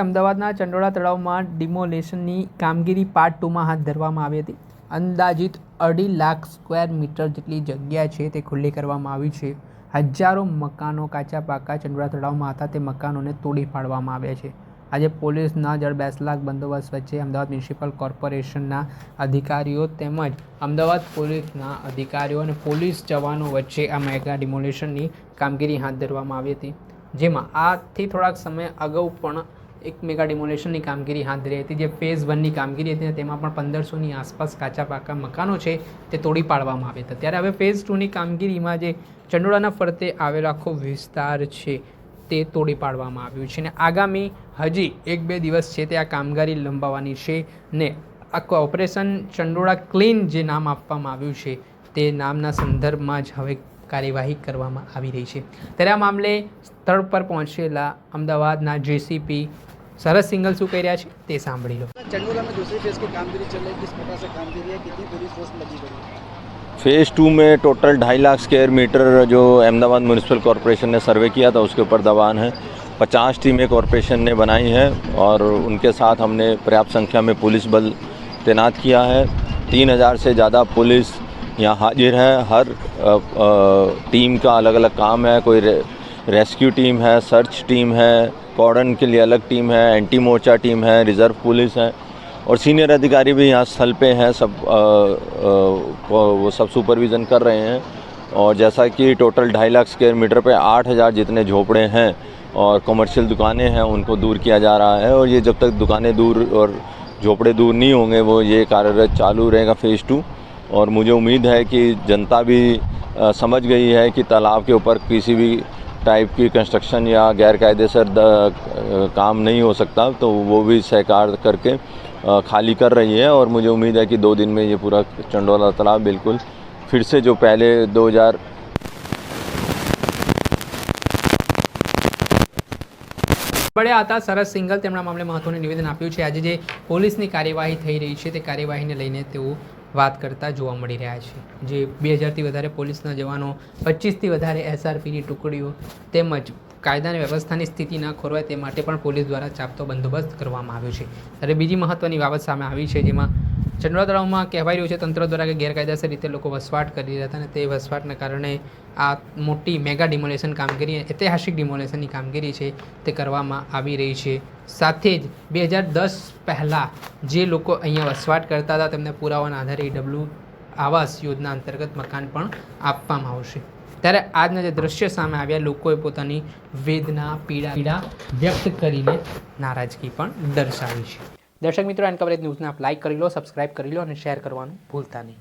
અમદાવાદના ચંડોળા તળાવમાં ડિમોલેશનની કામગીરી પાર્ટ 2માં હાથ ધરવામાં આવી હતી। અંદાજિત 2.5 લાખ સ્ક્વેર મીટર જેટલી જગ્યા છે તે ખુલ્લી કરવામાં આવી છે। હજારો મકાનો કાચા પાકા ચંડોળા તળાવમાં હતા તે મકાનોને તોડી પાડવામાં આવ્યા છે। આજે પોલીસના જડબેસલાક બંદોબસ્ત વચ્ચે અમદાવાદ મ્યુનિસિપલ કોર્પોરેશનના અધિકારીઓ તેમજ અમદાવાદ પોલીસના અધિકારીઓ અને પોલીસ જવાનો વચ્ચે આ મેગા ડિમોલેશનની કામગીરી હાથ ધરવામાં આવી હતી, જેમાં આથી થોડાક સમય અગાઉ પણ એક મેગા ડિમોલેશનની કામગીરી હાથ ધરી હતી, જે ફેઝ 1ની કામગીરી હતી। તેમાં પણ 1500ની આસપાસ કાચા પાકા મકાનો છે તે તોડી પાડવામાં આવ્યા હતા। ત્યારે હવે ફેઝ 2ની કામગીરીમાં જે ચંડોળાના ફરતે આવેલો આખો વિસ્તાર છે તે તોડી પાડવામાં આવ્યું છે અને આગામી હજી 1-2 દિવસ છે તે આ કામગીરી લંબાવવાની છે ને આખું ઓપરેશન ચંડોળા ક્લીન જે નામ આપવામાં આવ્યું છે તે નામના સંદર્ભમાં જ હવે કાર્યવાહી કરવામાં આવી રહી છે। ત્યારે આ મામલે સ્થળ પર પહોંચેલા અમદાવાદના જેસીપી सरस सिंगल શું કહી રહ્યા છે તે સાંભળી લો। चंडोला में दूसरी फेज की कामगिरी चल रही है, किस प्रकार से कामगिरी है, कितनी पुलिस फोर्स लगी गई है? फेज़ 2 में टोटल 2.5 लाख स्क्वायर मीटर जो अहमदाबाद म्यूनिसिपल कॉरपोरेशन ने सर्वे किया था उसके ऊपर दबान है। 50 टीमें कॉरपोरेशन ने बनाई है और उनके साथ हमने पर्याप्त संख्या में पुलिस बल तैनात किया है। 3000 से ज़्यादा पुलिस यहाँ हाजिर है। हर टीम का अलग अलग काम है। कोई रेस्क्यू टीम है, सर्च टीम है, कॉर्डन के लिए अलग टीम है, एंटी मोर्चा टीम है, रिज़र्व पुलिस है और सीनियर अधिकारी भी यहाँ स्थल पे हैं। सब वो सब सुपरविज़न कर रहे हैं। और जैसा कि टोटल 2.5 लाख स्क्वायर मीटर पे 8000 जितने झोपड़े हैं और कमर्शियल दुकानें हैं उनको दूर किया जा रहा है। और ये जब तक दुकानें दूर और झोपड़े दूर नहीं होंगे वो ये कार्यरत चालू रहेगा फेज़ 2। और मुझे उम्मीद है कि जनता भी समझ गई है कि तालाब के ऊपर किसी भी टाइप की कंस्ट्रक्शन या गैरकायदेसर काम नहीं हो सकता, तो वो भी सहकार करके खाली कर रही है। और मुझे उम्मीद है कि 2 दिन में ये पूरा चंडोला तालाब बिल्कुल फिर से जो पहले 2000 પડ્યા હતા સરસ સિંગલ તેમના મામલે મહત્વનું નિવેદન આપ્યું છે। આજે જે પોલીસની કાર્યવાહી થઈ રહી છે તે કાર્યવાહીને લઈને તેઓ વાત કરતા જોવા મળી રહ્યા છે। જે 2000થી વધારે પોલીસના જવાનો, 25થી વધારે એસઆરપીની ટુકડીઓ તેમજ કાયદાની વ્યવસ્થાની સ્થિતિ ન ખોરવાય તે માટે પણ પોલીસ દ્વારા ચાપતો બંદોબસ્ત કરવામાં આવ્યો છે। ત્યારે બીજી મહત્વની બાબત સામે આવી છે, જેમાં ચંડોળા તળાવમાં કહેવાઈ રહ્યું છે તંત્ર દ્વારા કે ગેરકાયદેસર રીતે લોકો વસવાટ કરી રહ્યા હતા અને તે વસવાટને કારણે આ મોટી મેગા ડિમોલેશન કામગીરી, ઐતિહાસિક ડિમોલેશનની કામગીરી છે તે કરવામાં આવી રહી છે। સાથે જ 2010 પહેલાં જે લોકો અહીંયા વસવાટ કરતા હતા તેમને પુરાવાના આધારે EW આવાસ યોજના અંતર્ગત મકાન પણ આપવામાં આવશે। ત્યારે આજના જે દ્રશ્ય સામે આવ્યા, લોકોએ પોતાની વેદના, પીડા વ્યક્ત કરીને નારાજગી પણ દર્શાવી છે। દર્શક મિત્રો, એન કવરેજ ન્યૂઝને આપ લાઇક કરી લો, સબસ્ક્રાઇબ કરી લો અને શેર કરવાનું ભૂલતા નહીં।